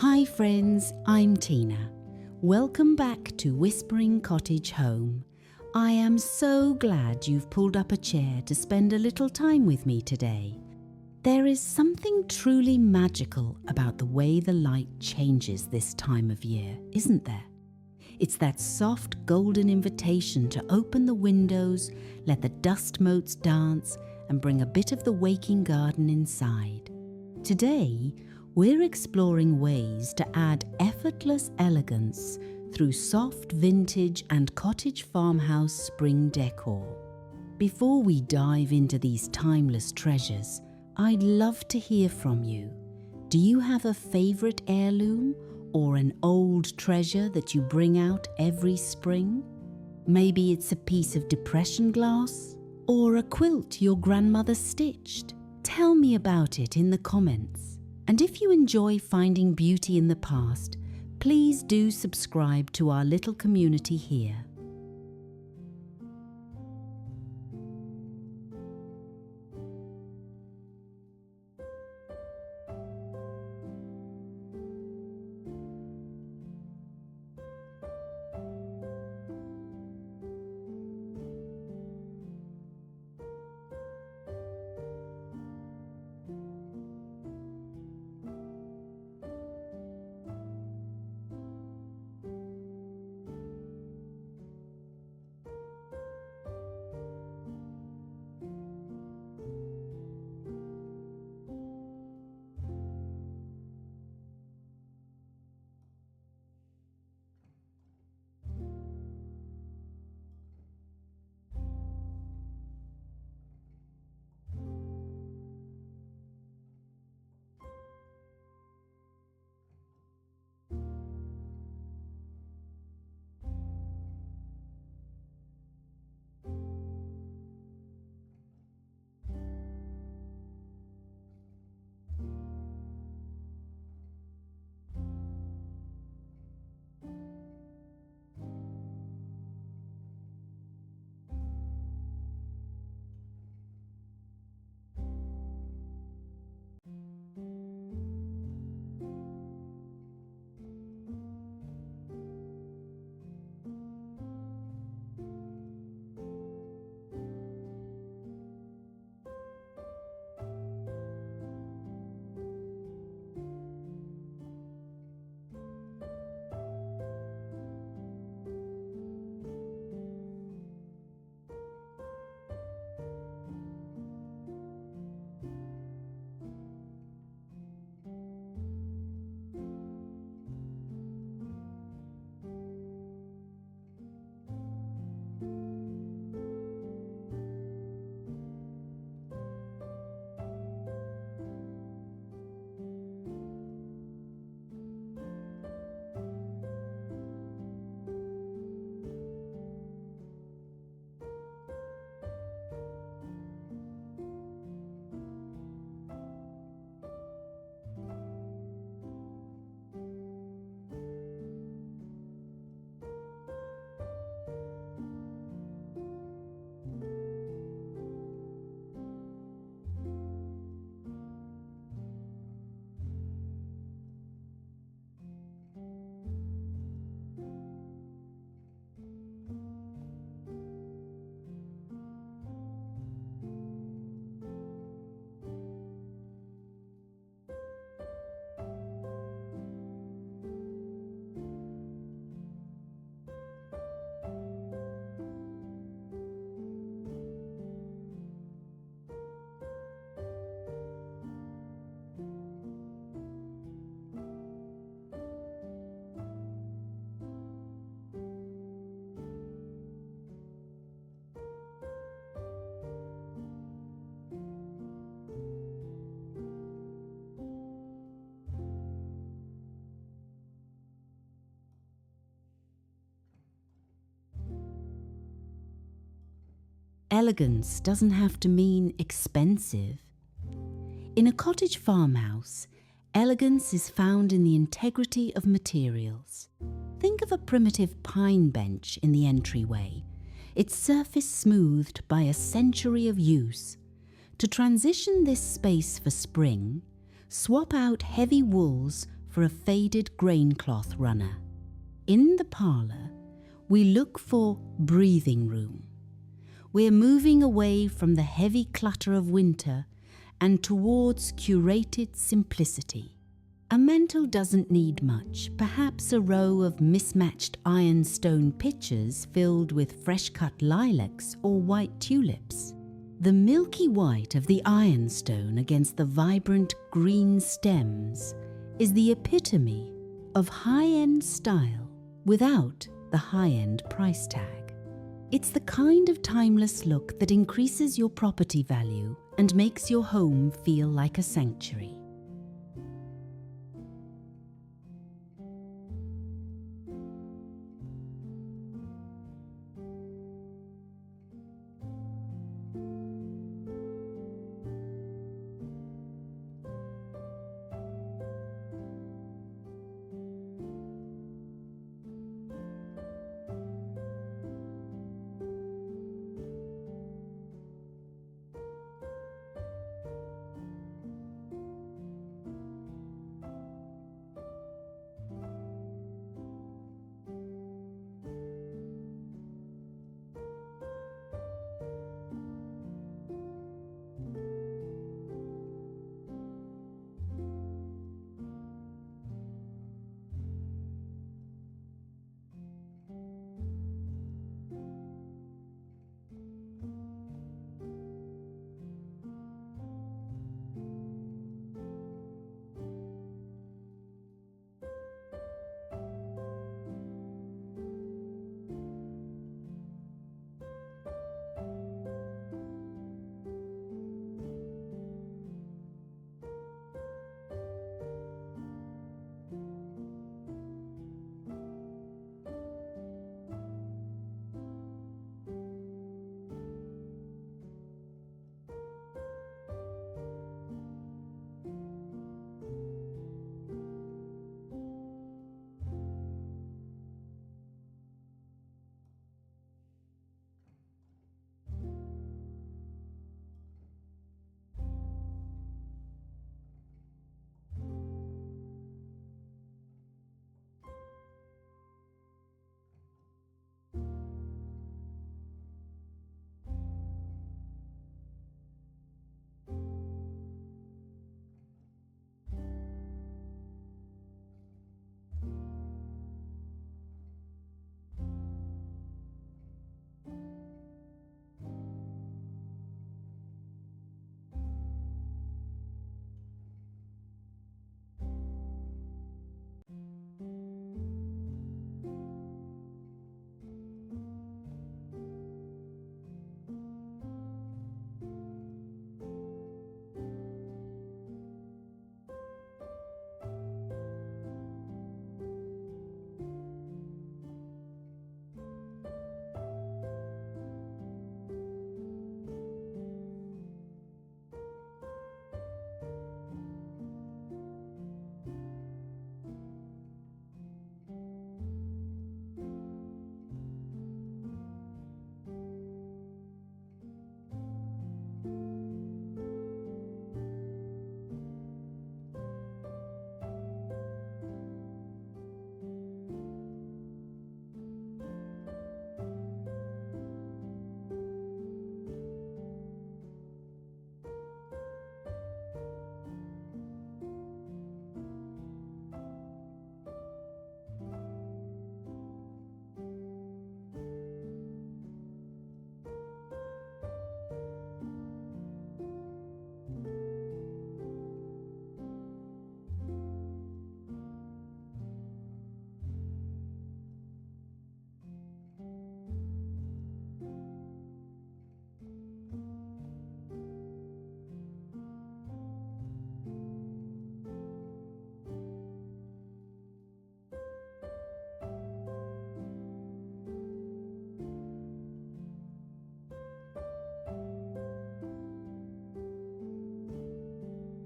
Hi friends, I'm Tina. Welcome back to Whispering Cottage Home. I am so glad you've pulled up a chair to spend a little time with me today. There is something truly magical about the way the light changes this time of year, isn't there? It's that soft golden invitation to open the windows, let the dust motes dance, and bring a bit of the waking garden inside. Today, we're exploring ways to add effortless elegance through soft vintage and cottage farmhouse spring decor. Before we dive into these timeless treasures, I'd love to hear from you. Do you have a favorite heirloom or an old treasure that you bring out every spring? Maybe it's a piece of depression glass or a quilt your grandmother stitched. Tell me about it in the comments. And if you enjoy finding beauty in the past, please do subscribe to our little community here. Elegance doesn't have to mean expensive. In a cottage farmhouse, elegance is found in the integrity of materials. Think of a primitive pine bench in the entryway, its surface smoothed by a century of use. To transition this space for spring, swap out heavy wools for a faded grain cloth runner. In the parlour, we look for breathing room. We're moving away from the heavy clutter of winter and towards curated simplicity. A mantel doesn't need much, perhaps a row of mismatched ironstone pitchers filled with fresh-cut lilacs or white tulips. The milky white of the ironstone against the vibrant green stems is the epitome of high-end style without the high-end price tag. It's the kind of timeless look that increases your property value and makes your home feel like a sanctuary.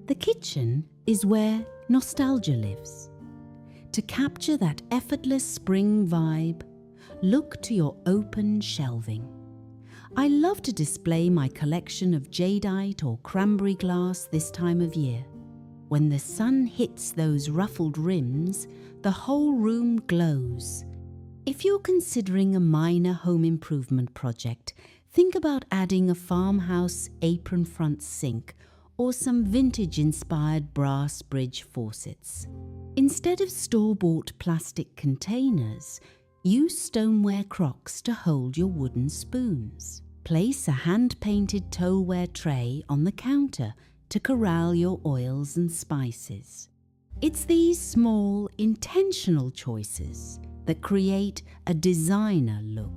The kitchen is where nostalgia lives. To capture that effortless spring vibe, look to your open shelving. I love to display my collection of jadeite or cranberry glass this time of year. When the sun hits those ruffled rims, the whole room glows. If you're considering a minor home improvement project, think about adding a farmhouse apron front sink or some vintage-inspired brass bridge faucets. Instead of store-bought plastic containers, use stoneware crocks to hold your wooden spoons. Place a hand-painted towelware tray on the counter to corral your oils and spices. It's these small, intentional choices that create a designer look.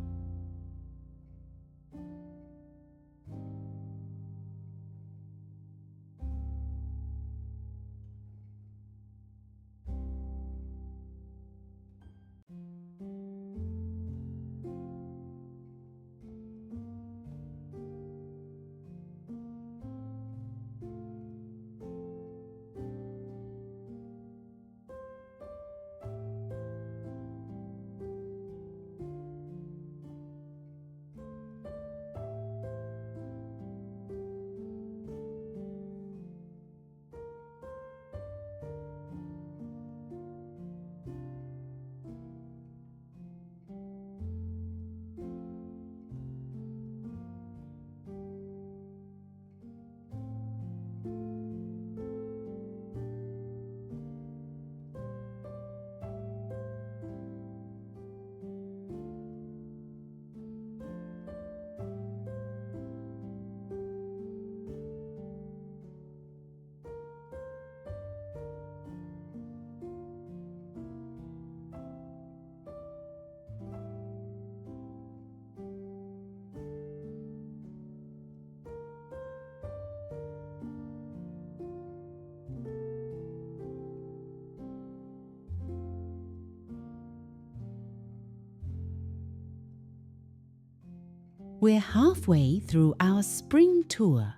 We're halfway through our spring tour.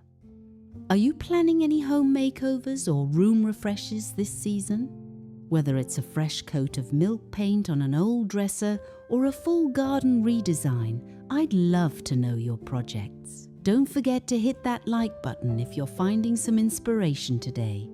Are you planning any home makeovers or room refreshes this season? Whether it's a fresh coat of milk paint on an old dresser or a full garden redesign, I'd love to know your projects. Don't forget to hit that like button if you're finding some inspiration today.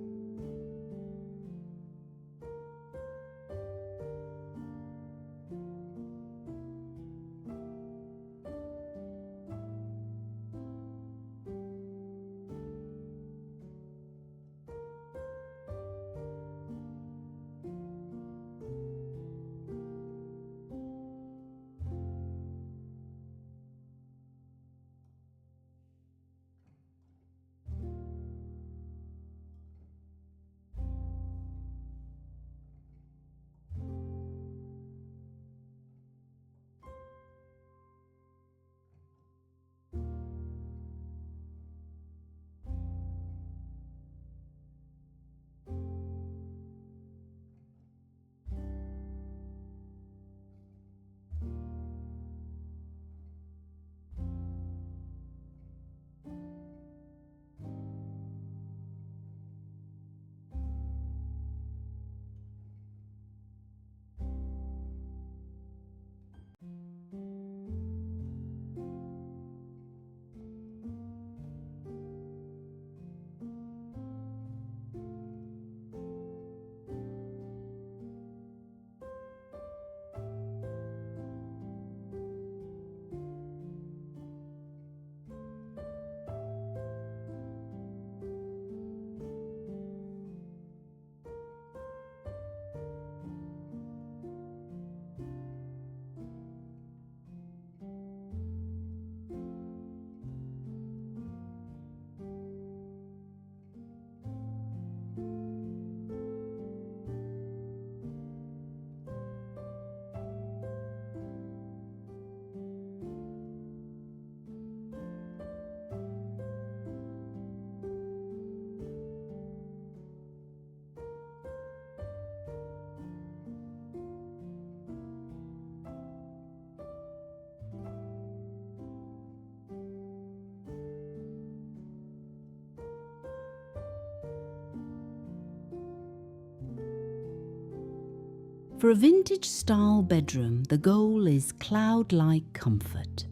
For a vintage-style bedroom, the goal is cloud-like comfort.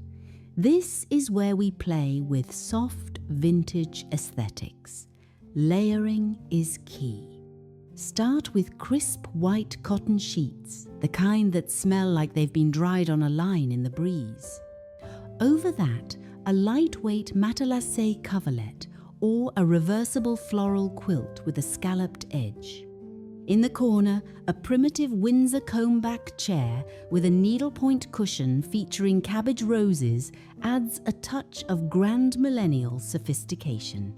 This is where we play with soft vintage aesthetics. Layering is key. Start with crisp white cotton sheets, the kind that smell like they've been dried on a line in the breeze. Over that, a lightweight matelassé coverlet or a reversible floral quilt with a scalloped edge. In the corner, a primitive Windsor comb-back chair with a needlepoint cushion featuring cabbage roses adds a touch of grand millennial sophistication.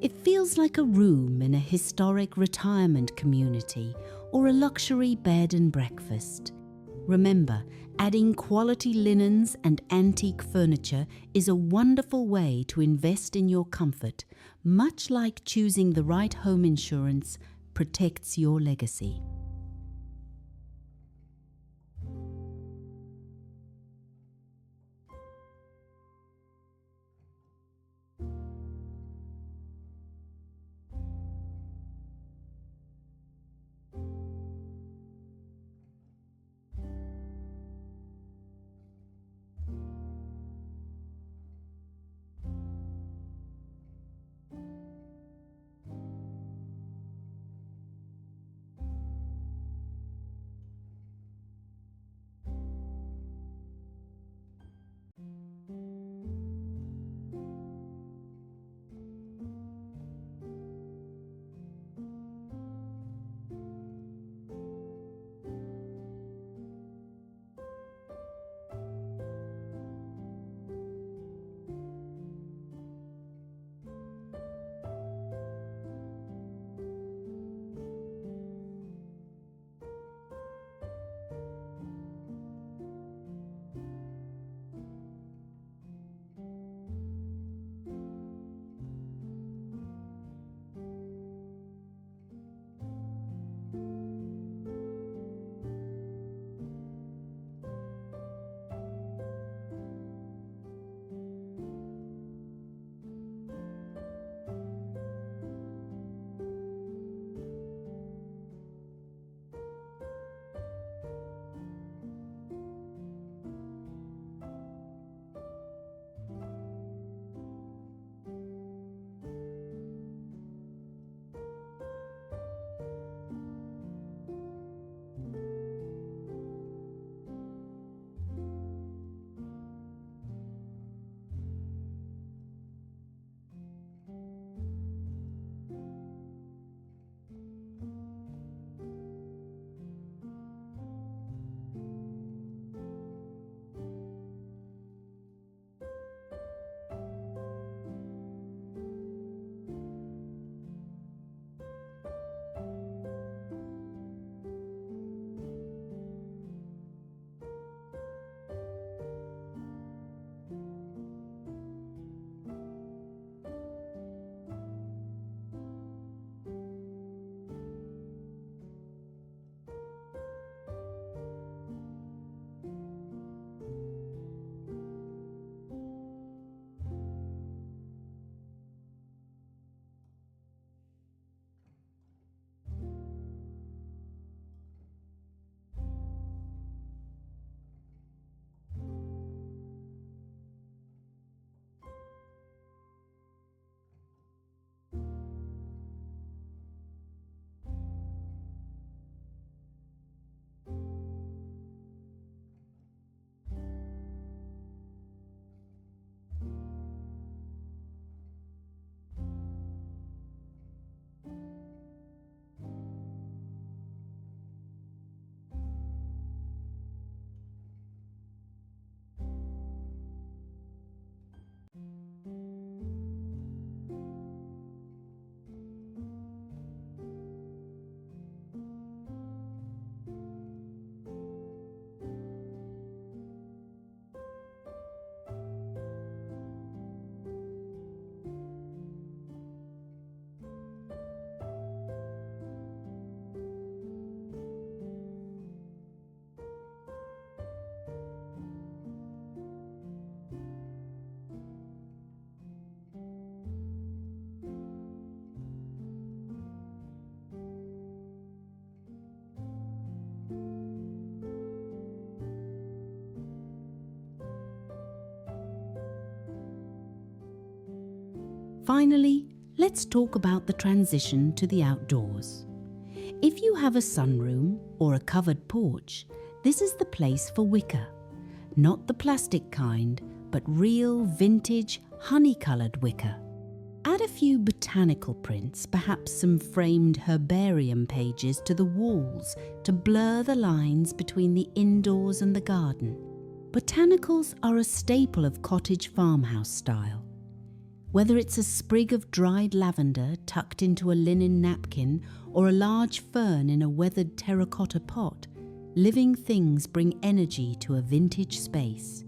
It feels like a room in a historic retirement community or a luxury bed and breakfast. Remember, adding quality linens and antique furniture is a wonderful way to invest in your comfort, much like choosing the right home insurance protects your legacy. Finally, let's talk about the transition to the outdoors. If you have a sunroom or a covered porch, this is the place for wicker. Not the plastic kind, but real vintage honey-coloured wicker. Add a few botanical prints, perhaps some framed herbarium pages to the walls to blur the lines between the indoors and the garden. Botanicals are a staple of cottage farmhouse style. Whether it's a sprig of dried lavender tucked into a linen napkin or a large fern in a weathered terracotta pot, living things bring energy to a vintage space.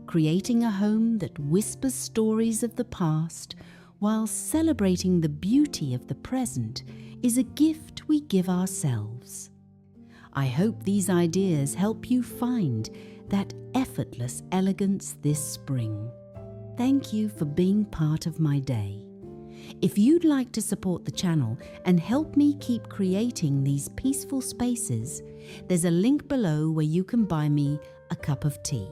creating a home that whispers stories of the past while celebrating the beauty of the present is a gift we give ourselves. I hope these ideas help you find that effortless elegance this spring. Thank you for being part of my day. If you'd like to support the channel and help me keep creating these peaceful spaces, there's a link below where you can buy me a cup of tea.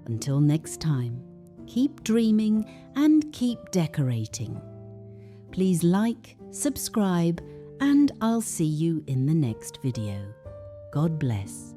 Until next time, keep dreaming and keep decorating. Please like, subscribe, and I'll see you in the next video. God bless.